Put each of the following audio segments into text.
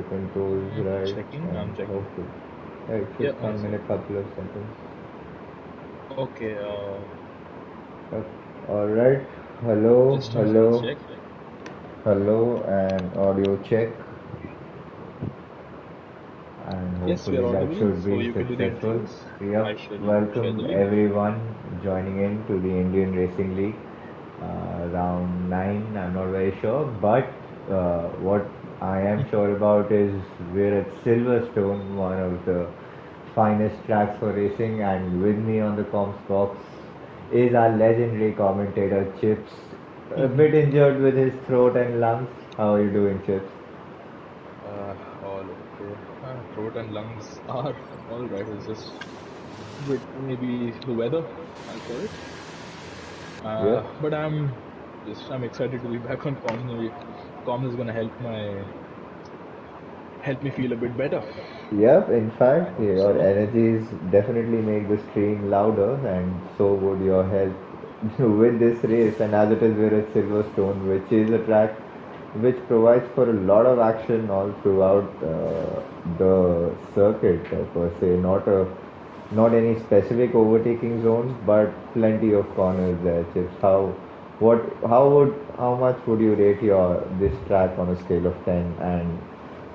the controls right, I'm and checking. hopefully it Yeah, should one come in a second. couple of seconds. Okay, Uh, all right. Hello, just a minute, I'll hello, check. hello, and audio check, and Yes, we hopefully are that audible, should so be you can do the successful. intros. Yep. I shall share the Welcome link. everyone joining in to the Indian Racing League. Round 9, I'm not very sure, but what I am sure about is we're at Silverstone, one of the finest tracks for racing, and with me on the comms box is our legendary commentator Chips, a bit injured with his throat and lungs. How are you doing, Chips? All okay. Throat and lungs are all right. It's just bit maybe the weather, I'll call it. Yep. But I'm excited to be back on comms. Maybe comms is gonna help me feel a bit better. Yep, in I fact, hope your so. energies definitely make the stream louder, and so would your health with this race. And as it is, we're at Silverstone, which is a track which provides for a lot of action all throughout the circuit per se. Not any specific overtaking zones, but plenty of corners there. Chips, how much would you rate your this track on a scale of 10, and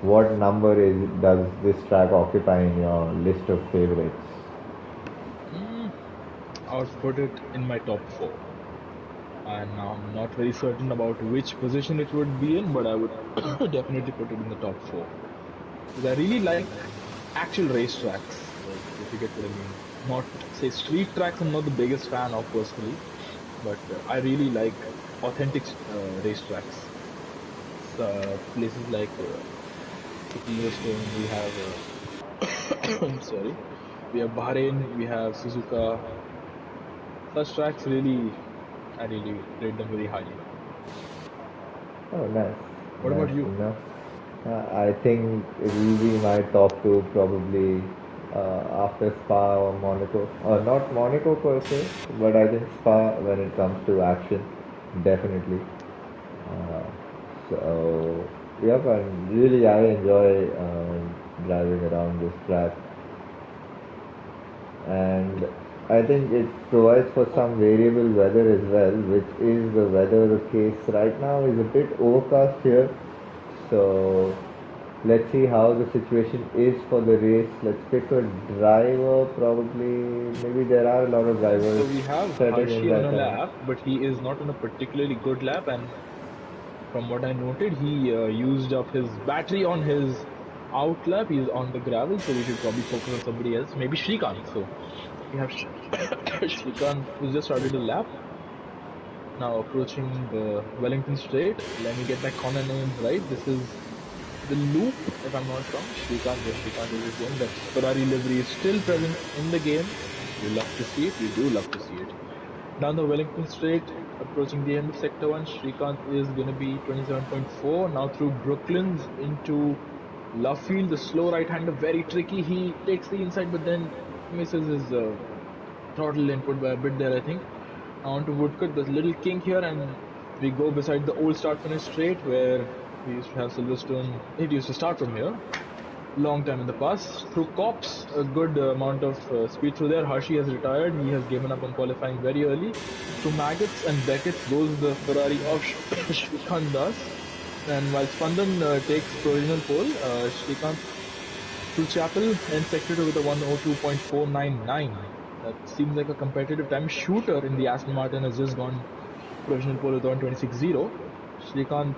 what number does this track occupy in your list of favorites? Mm, I would put it in my top four. And I'm not very certain about which position it would be in, but I would definitely put it in the top four because I really like actual racetracks, like if you get what I mean. Not say street tracks. I'm not the biggest fan of personally, but I really like authentic racetracks. So places like Silverstone, we have sorry, we have Bahrain, we have Suzuka. Such tracks really, I really rate them very highly. Oh, nice, What about nice you? enough. I think it will be my top two probably after Spa or Monaco. Or not Monaco per se, but I think Spa when it comes to action, definitely. Uh, so, yep, and really I enjoy driving around this track, and I think it provides for Oh, some variable weather as well, which is the weather. The case right now is a bit overcast here, so let's see how the situation is for the race. Let's pick a driver, probably. Maybe there are a lot of drivers so we have setting in Hershey on that a time. lap, but he is not on a particularly good lap. And from what I noted, he used up his battery on his out lap. He's on the gravel, so we should probably focus on somebody else. Maybe Shrikant. So we have Shrikant who's just started a lap. Now approaching Wellington Straight. Let me get my corner names right. This is the loop, if I'm not wrong. Shrikant, yes, Shrikant is his name. That Ferrari livery is still present in the game. You love to see it. You do love to see it. Down the Wellington Straight, approaching the end of Sector 1, Shrikant is going to be 27.4. Now through Brooklands into Lovefield, the slow right-hander, very tricky. He takes the inside, but then misses his throttle input by a bit there, I think. Now onto Woodcut, there's a little kink here, and we go beside the old start-finish straight where we used to have Silverstone. It used to start from here long time in the past. Through Cops, a good amount of speed through there. Hershey has retired. He has given up on qualifying very early. Through Maggots and Beckett's goes the Ferrari of Shrikant Das. And while Spandan takes provisional pole, Shrikant through Chapel and sector 2 with a 102.499. That seems like a competitive time. Shooter in the Aston Martin has just gone provisional pole with 126.0. Shrikant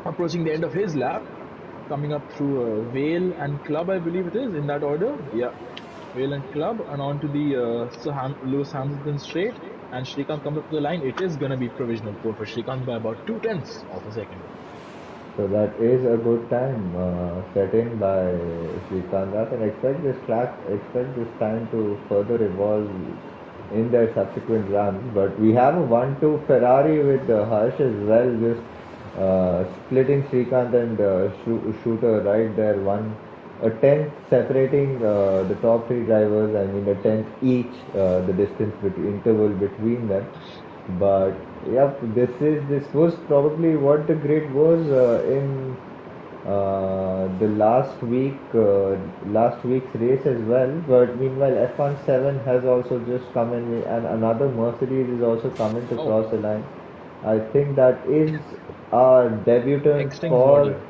approaching the end of his lap, coming up through Vale and Club, I believe it is in that order. Yeah, Vale and Club, and on to the Lewis Hamilton straight. And Shrikant comes up to the line. It is gonna be provisional pole for Shrikant by about 2 tenths of a second. So that is a good time set in by Srikanth Das, and expect this time to further evolve in their subsequent runs. But we have a 1-2 Ferrari with Harsh as well, just splitting Srikanth and Shooter right there. A tenth separating the top three drivers. I mean, a tenth each, the distance interval between them. But yep, this was probably what the grid was in the last week's race as well. But meanwhile, F17 has also just come in, and another Mercedes is also coming to Oh, cross the line. I think that is our debutant Extinct's for model.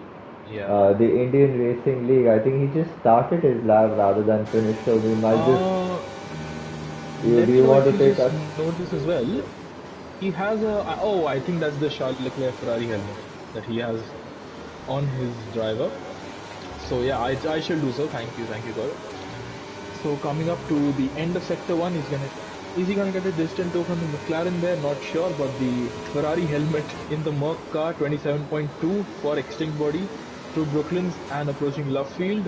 Yeah. the Indian Racing League. I think he just started his lap rather than finished. So we might just. Uh, Do Let me you know want if to you take just us? note this as well. He has a oh, I think that's the Charles Leclerc Ferrari helmet that he has on his driver. So yeah, I shall do so. Thank you, Gaurav. So coming up to the end of sector one, is he gonna get a distant tow from the McLaren there? Not sure, but the Ferrari helmet in the Merc car 27.2 for extinct body through Brooklands and approaching Love Field.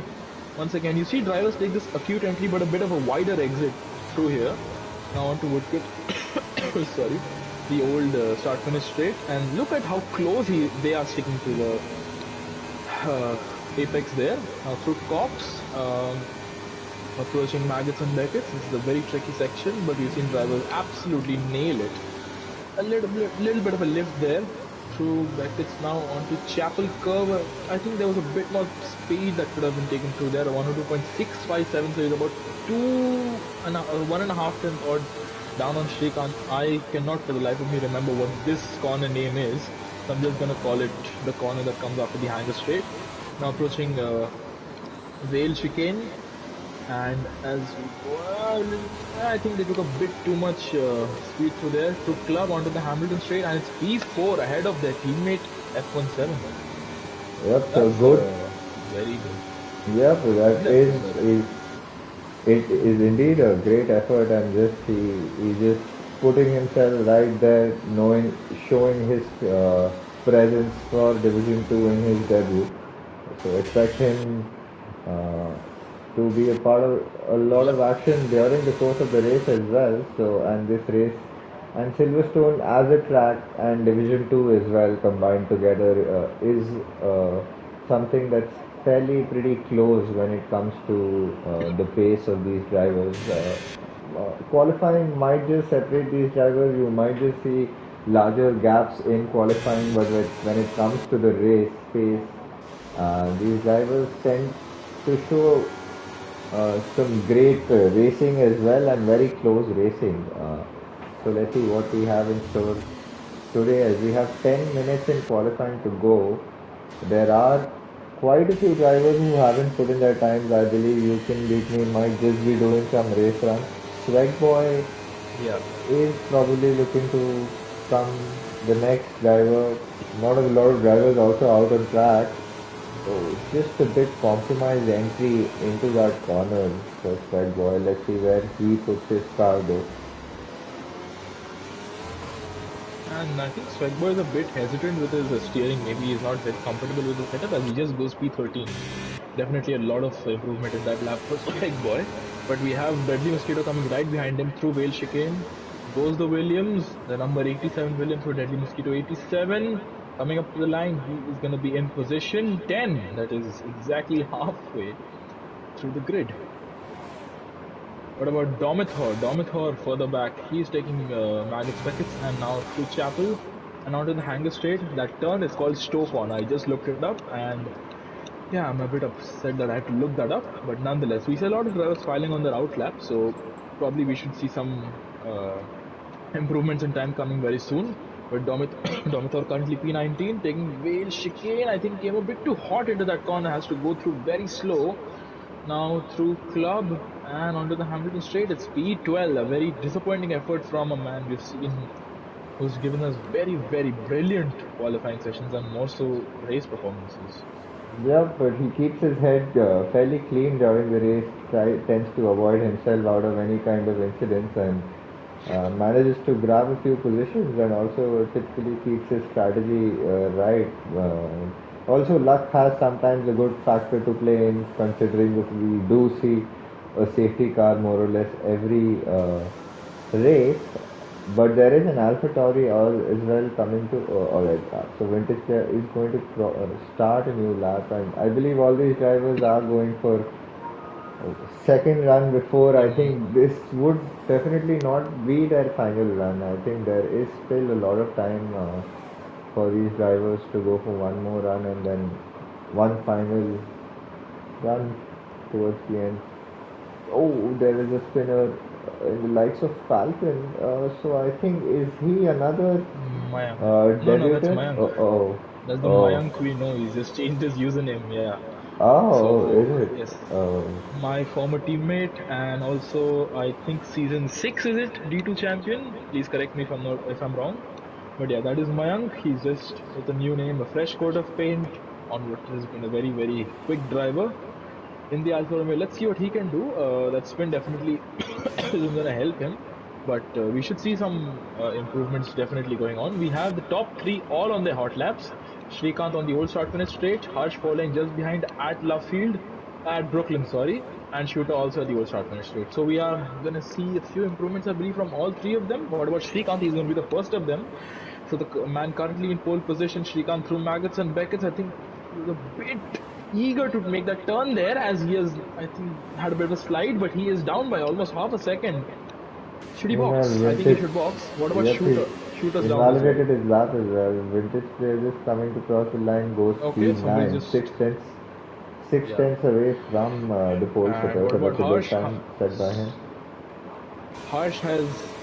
Once again, you see drivers take this acute entry, but a bit of a wider exit through here. Now on to Woodpit. Sorry, the old start finish straight, and look at how close they are sticking to the uh, apex there. Now through Cops. Approaching Maggots and Beckets. This is a very tricky section, but we've seen drivers absolutely nail it. Little bit of a lift there through Beckett's now onto Chapel Curve. I think there was a bit more speed that could have been taken through there. 102.657, so he's about 1.5 tenths odd down on Shrikant. I cannot for the life of me remember what this corner name is, so I'm just gonna call it the corner that comes after the hanger straight. Now approaching Vale Chicane, and as we go, I think they took a bit too much speed through there. Through Club onto the Hamilton straight, and it's P4 ahead of their teammate F17. Yep. So That's good. very good. Yep. Good That effort by them. is it is indeed a great effort, and just he just putting himself right there, knowing, showing his presence for Division Two in his debut. So expect him uh, to be a part of a lot Yep. of action during the course of the race as well. So and this race and Silverstone as a track and Division Two as well combined together is something that's fairly pretty close when it comes to the pace of these drivers. Qualifying might just separate these drivers. You might just see larger gaps in qualifying, but when it comes to the race pace, these drivers tend to show some great racing as well and very close racing. So let's see what we have in store today as we have 10 minutes in qualifying to go. There are quite a few drivers who haven't put in their times. I believe you can beat me might just be doing some race runs. Swag Boy Yeah. is probably looking to come the next driver. Not a lot of drivers also out on track. So just a bit compromised entry into that corner for Swag Boy. Let's see where he puts his car though. And I think Swagboy is a bit hesitant with his steering. Maybe he's not very comfortable with the setup as he just goes P13. Definitely a lot of improvement in that lap for Swagboy. But we have Deadly Mosquito coming right behind him through Vale Chicane. Goes the Williams, the number 87 Williams through Deadly Mosquito 87. Coming up to the line, he is going to be in position 10. That is exactly halfway through the grid. What about Domithor? Domithor further back, he's taking Maggots Beckets and now through Chapel and onto the hanger straight. That turn is called Stoke on. I just looked it up and yeah, I'm a bit upset that I had to look that up. But nonetheless, we see a lot of drivers filing on their out lap, so probably we should see some improvements in time coming very soon. But Domithor currently P19, taking Vale Chicane. I think came a bit too hot into that corner, has to go through very slow. Now through Club and onto the Hamilton Straight, it's P12. A very disappointing effort from a man we've seen who's given us very brilliant qualifying sessions and more so race performances. Yeah, but he keeps his head fairly clean during the race, tends to avoid himself out of any kind of incidents and manages to grab a few positions and also typically keeps his strategy right. Also, luck has sometimes a good factor to play in considering that we do see a safety car more or less every race. But there is an AlphaTauri as well coming to alright. So Vintage is going to start a new lap, and I believe all these drivers are going for second run before. I Mm, think this would definitely not be their final run. I think there is still a lot of time for these drivers to go for one more run and then one final run towards the end. Oh, there is a spinner in the likes of Falcon. So I think is he another Mayank. No, no, that's debutant? Mayank. Oh, oh, That's the oh, Mayank we know. He's just changed his username. Yeah. oh, is So it? yes, Oh, my former teammate and also I think season six is it D2 champion. Please correct me if I'm wrong. But yeah, that is Mayank. He's just with a new name, a fresh coat of paint on what has been a very quick driver in the Alfa Romeo. Let's see what he can do. That spin definitely isn't going to help him, but we should see some improvements definitely going on. We have the top three all on their hot laps. Srikanth on the old start finish straight, Harsh following just behind at Love Field, at Brooklyn, sorry, and Shooter also at the old start finish straight. So we are going to see a few improvements, I believe, from all three of them. What about Srikanth? He's going to be the first of them. So the man currently in pole position, Srikanth through Maggots and Beckett's. I think he was a bit eager to make that turn there as he has, I think, had a bit of a slide, but he is down by almost half a second. Should he meanwhile, box? I think he Vintage, should box. What about yep, he Shooter? Shooter's down as well. invalidated his lap as well. Vintage player just coming to cross the line goes Okay, somebody P9, just, six yeah. tenths away from the pole And sitter. what So about that's a good Harsh? time set by him. Harsh has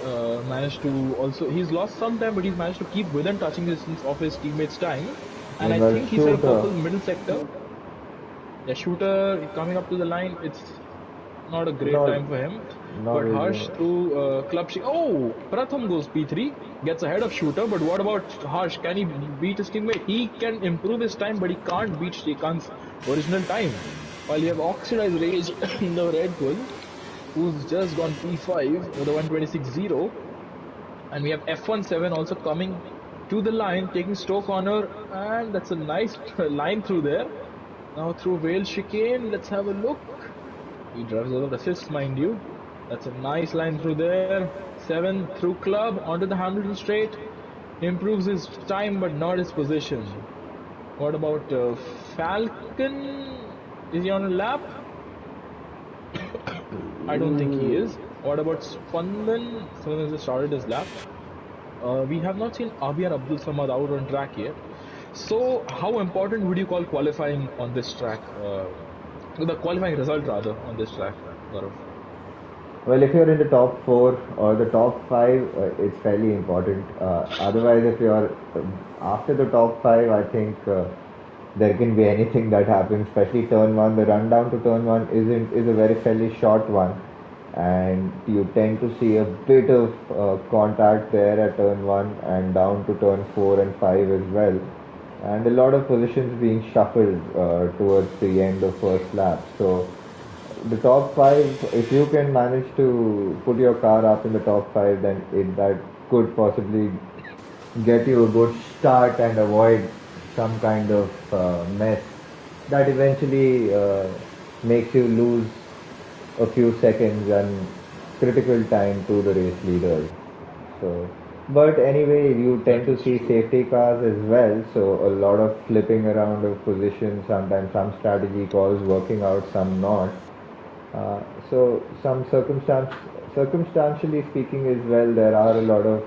managed to also, he's lost some time, but he's managed to keep within touching distance of his teammates' time. And I Meanwhile, think he set a Shooter, purple middle sector. Yeah, Shooter coming up to the line. It's not a great not time for him. not But really. Harsh through Oh, Pratham goes P3, gets ahead of Shooter. But what about Harsh? Can he beat his teammate? He can improve his time, but he can't beat Srikanth's original time. While you have Oxidized Rage in the Red Bull, who's just gone P5 with a 126.0. And we have F17 also coming to the line, taking Stoke Corner. And that's a nice line through there. Now through Whale Chicane, let's have a look. He drives without assist, mind you. That's a nice line through there. 7 through club onto the Hamilton straight. Improves his time but not his position. What about Falcon? Is he on a lap? I don't think he is. What about Spandan? Spandan just started his lap. We have not seen Abhi Abdul Samad out on track yet. So, how important would you call qualifying on this track? The qualifying result rather on this track, Gaurav. Well, if you're in the top four or the top five, it's fairly important. Otherwise, if you're after the top five, I think there can be anything that happens. Especially turn one, the run down to turn one is a very fairly short one, and you tend to see a bit of contact there at turn one and down to turn four and five as well, and a lot of positions being shuffled towards the end of first lap. So the top five, if you can manage to put your car up in the top five, then that could possibly get you a good start and avoid some kind of mess that eventually makes you lose a few seconds and critical time to the race leaders. So, but anyway, you tend That to is see true. safety cars as well. So a lot of flipping around of positions, sometimes some strategy calls working out, some not. So some circumstantially speaking as well, there are a lot of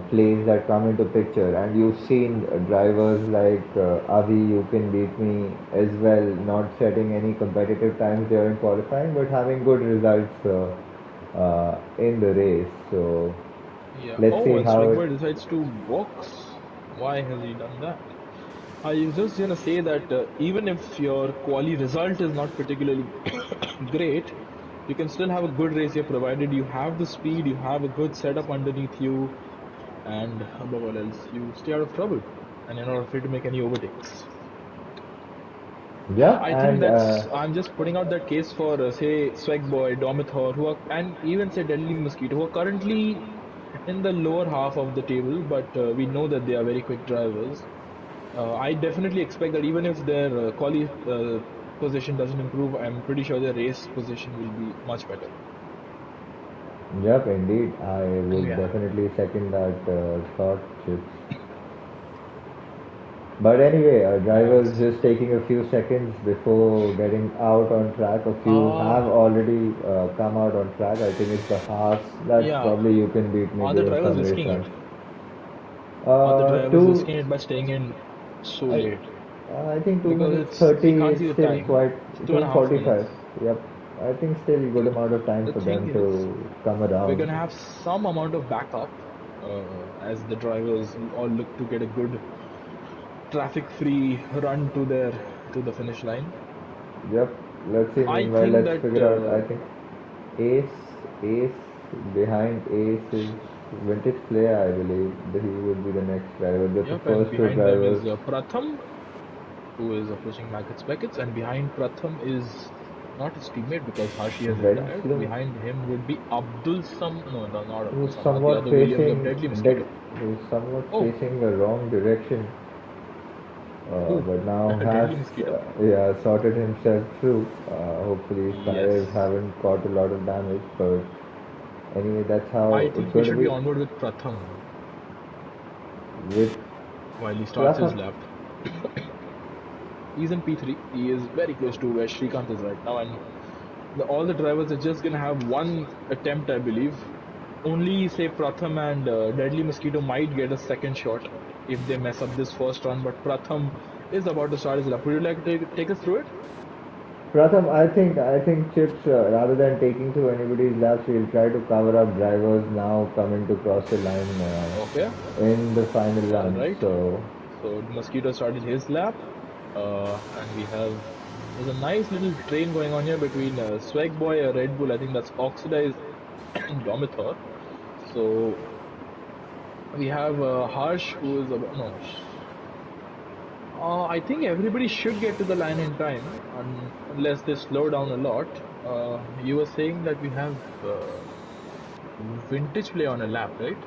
plays that come into picture, and you've seen drivers like Avi, you can beat me as well, not setting any competitive times during qualifying, but having good results in the race. So Yeah. let's Oh, see and how it. Swigboy decides to box. Why has he done that? I was just gonna say that even if your quali result is not particularly great, you can still have a good race here provided you have the speed, you have a good setup underneath you, and above all else, you stay out of trouble and you're not afraid to make any overtakes. Yeah, I think and that's. I'm just putting out that case for, say, Swagboy, Domithor, who are, and even say Deadly Mosquito, who are currently in the lower half of the table, but we know that they are very quick drivers. I definitely expect that even if their quali position doesn't improve, I'm pretty sure their race position will be much better. yep, indeed, I would Yeah. definitely second that thought, Chips. But anyway, drivers Nice. just taking a few seconds before getting out on track. A few Uh, have already come out on track. I think it's the Haas that yeah. probably you can beat me Are the during drivers some race risking runs. it? Are the drivers Two, risking it by staying in so I, late? I think 2 Because minutes it's we 30 can't is see the still time. quite It's 2.5 minutes. 2:45. Yep, I think still good amount of time The for thing them is, to come we're around. gonna have some amount of backup as the drivers all look to get a good traffic-free run to the finish line. Yep, let's see. I Meanwhile, think let's that figure out. I think Ace behind Ace is vintage player. I believe that he would be the next driver. The yep, and first two behind them drivers. is Pratham, who is approaching Maggots Beckets, and behind Pratham is not his teammate because Hashi has retired. Benslum, Behind him would be Abdul Sam. No, no, not Abdul who's Samad. The somewhat other Williams of facing Deadly dead, Mosquito. who's somewhat Oh, facing the wrong direction, who? but now has Deadly Mosquito. yeah sorted himself through. Hopefully his tires Yes, haven't caught a lot of damage, but anyway, that's how I it's think we going to should be be onward with Pratham with while he starts his Pratham. lap. He's in P3. He is very close to where Shrikant is right now, and all the drivers are just gonna have one attempt, I believe. Only say Pratham and Deadly Mosquito might get a second shot if they mess up this first run, but Pratham is about to start his lap. Would you like to take us through it? Pratham, I think Chips, rather than taking through anybody's laps, we'll try to cover up drivers now coming to cross the line Okay, in the final all run. right. So, So Mosquito started his lap, and there's a nice little train going on here between Swag Boy, Red Bull. I think that's oxidized Domitor. So we have Harsh, who is about no. I think everybody should get to the line in time, unless they slow down a lot. You were saying that we have vintage play on a lap, right?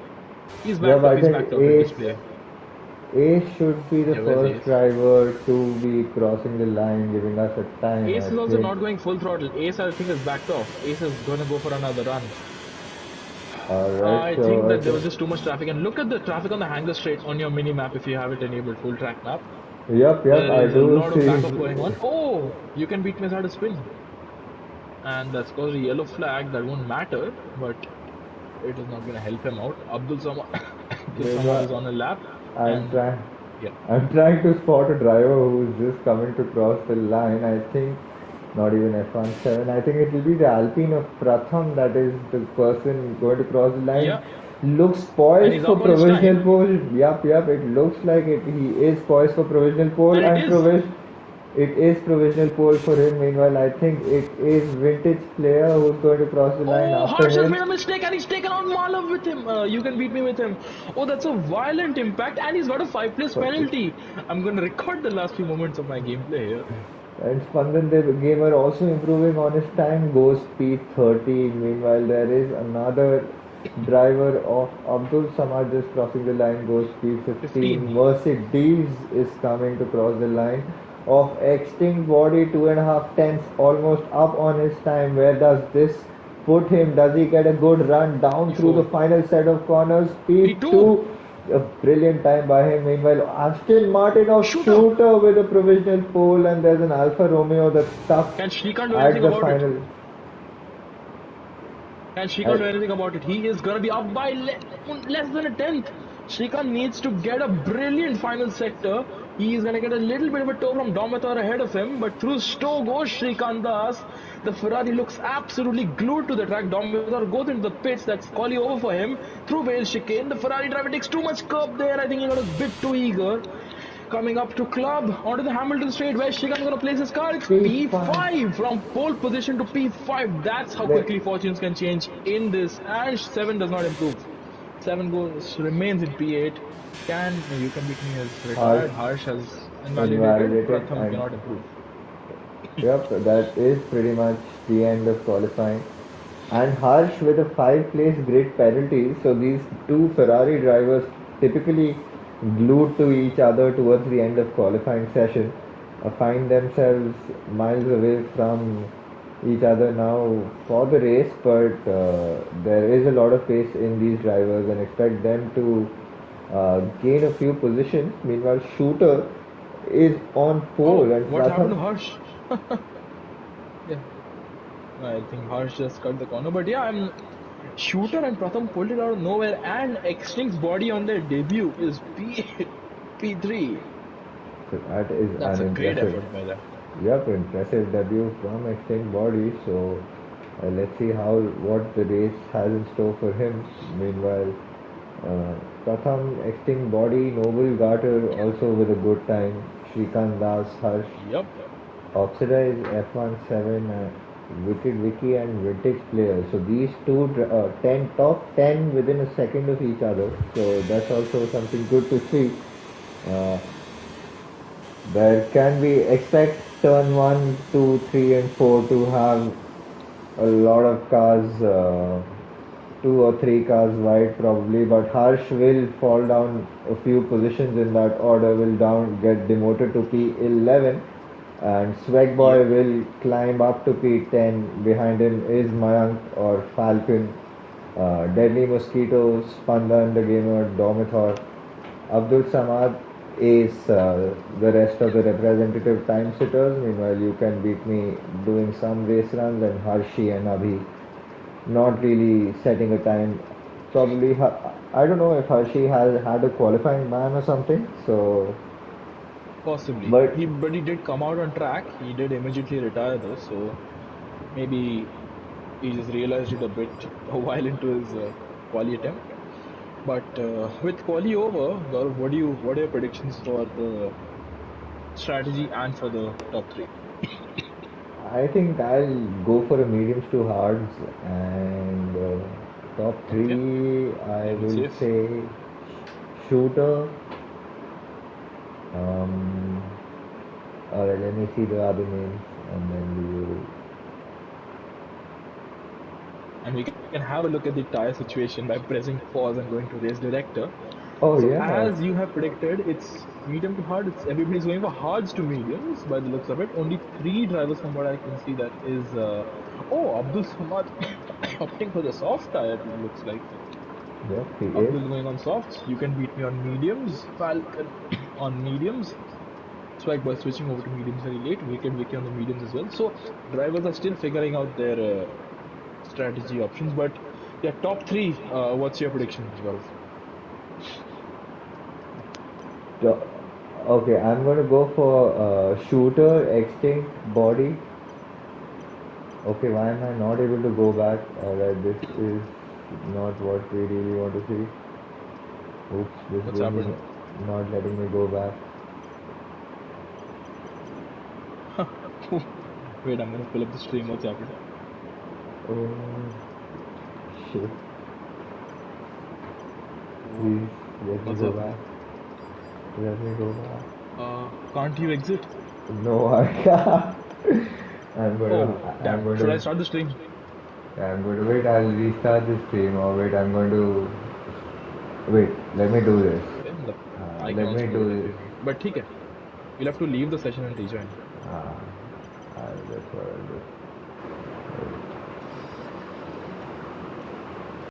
He's yeah, backed but off. I He's think backed off. Vintage play. Ace should be the Yeah, where's first Ace? driver to be crossing the line, giving us a time. Ace I is also think. not going full throttle. Ace, I think, is backed off. Ace is gonna go for another run. Alright, I think so I that there think. was just too much traffic. And look at the traffic on the hanger straight on your mini map if you have it enabled, full track map. Yep, There I is a do lot of see. backup going on. Oh, you can beat me without a spin. And that's caused a yellow flag. That won't matter, but it is not going to help him out. Abdul Samad, Abdul Samad is Meanwhile, on a lap, I'm and trying. yeah, I'm trying to spot a driver who's just coming to cross the line. I think not even F17. I think it will be the Alpine of Pratham that is the person going to cross the line. yeah, Looks and poised he's for up on his provisional time, pole. Yep. It looks like it. He is poised for provisional pole and it and is. provision. It is provisional pole for him. Meanwhile, I think it is vintage player who's going to cross the line Oh, after Harsh has him. made a mistake, and he's taken out Malav with him. You can beat me with him. Oh, that's a violent impact, and he's got a 5 place penalty. I'm going to record the last few moments of my gameplay here. And Spandan the gamer also improving on his time, goes P30. Meanwhile, there is another driver of Abdul Samad just crossing the line, goes P15. 15. Mercedes is coming to cross the line of extinct body, 2.5 tenths, almost up on his time. Where does this put him? Does he get a good run down through the P4. final set of corners? P2. P2, a brilliant time by him. Meanwhile, Aston Martin of Shooter. Shooter with a provisional pole, and there's an Alfa Romeo that's stuck Can Shrikant do at anything the about it? final. Can Shrikant At, do anything about it? He is gonna be up by less than a tenth. Shrikant needs to get a brilliant final sector. He is gonna get a little bit of a toe from Domitar ahead of him, but through Stowe goes Shrikant Das. The Ferrari looks absolutely glued to the track. Domitar goes into the pits. That's quali over for him. Through Vale chicane, the Ferrari driver takes too much curb there. I think he got a bit too eager. Coming up to club onto the Hamilton straight where Shigan's gonna place his car. It's P5. P5 from pole position to P5. That's how Let, quickly fortunes can change in this. And 7 does not improve. 7 goes remains in P8. You can beat me as Harsh retired. Harsh has invalidated. invalidated, Pratham and cannot improve. yep, that is pretty much the end of qualifying. And Harsh with a 5 place grid penalty. So these two Ferrari drivers typically glued to each other towards the end of qualifying session find themselves miles away from each other now for the race, but there is a lot of pace in these drivers and expect them to gain a few positions. Meanwhile, Shooter is on pole, Oh, and what happened to Pratham. Harsh? Yeah, I think Harsh just cut the corner. But yeah, Shooter and Pratham pulled it out of nowhere, and Xtinct's body on their debut is P3. So that is That's an a great impressive, effort by them. yep, impressive debut from Extinct Body. So let's see how what the race has in store for him. Meanwhile, Pratham, Extinct Body, Noble Garter also with a good time. Shrikant Das, Harsh, Yep, Oxidized F17, Wicked Wiki and Vintage Player. So these two 10 top 10 within a second of each other. So that's also something good to see. Uh, there can be expect turn one, 2, 3, and 4 to have a lot of cars, 2 or 3 cars wide probably, but Harsh will fall down a few positions in that order, will down get demoted to P11, and yep. Swagboy will climb up to P10. Behind him is Mayank or Falcon, Deadly Mosquito, Spandan the Gamer, Domithor, Abdul Samad is the rest of the representative time sitters. Meanwhile, you can beat me doing some race runs, and Harshi and Abhi not really setting a time. Probably, I don't know if Hershey has had a qualifying ban or something. So, Possibly. but But he did come out on track. He did immediately retire though, so maybe he just realized it a bit a while into his quali attempt. But with quali over, Gaurav, what are your predictions for the strategy and for the top three? I think I'll go for a mediums to hards, and top Okay, three I playing it will safe. say shooter. Um, Alright, let me see the other names, and then we will. And we can have a look at the tire situation by pressing pause and going to race director. Oh So yeah, as you have predicted, it's medium to hard. It's everybody's going for hards to mediums by the looks of it. Only three drivers from what I can see that is Abdul Samad opting for the soft tire. It looks like yep, he is. Abdul going on softs. You can beat me on mediums. Falcon on mediums. Swag by switching over to mediums very late. Wicked Wiki on the mediums as well. So drivers are still figuring out their strategy options. But yeah, top three. What's your prediction, Gaurav? So, okay, I'm gonna go for shooter, extinct, body. Okay, why am I not able to go back? Alright, this is not what we really want to see. Oops, this What's game is happened? not letting me go back. Wait, I'm gonna pull up the stream. What's happened? Oh, shit. Oh, Please let me what's go happened? back. Let me go back. Can't you exit? No, I can't. Oh, I'm damn. going Should I to, start the stream? I'm going to wait. I'll restart the stream, or wait. I'm going to wait. Let me do this. Okay, I can Let me also do it do if this. you need. But ठीक है. You'll have to leave the session and rejoin. Uh, that's what I'll do.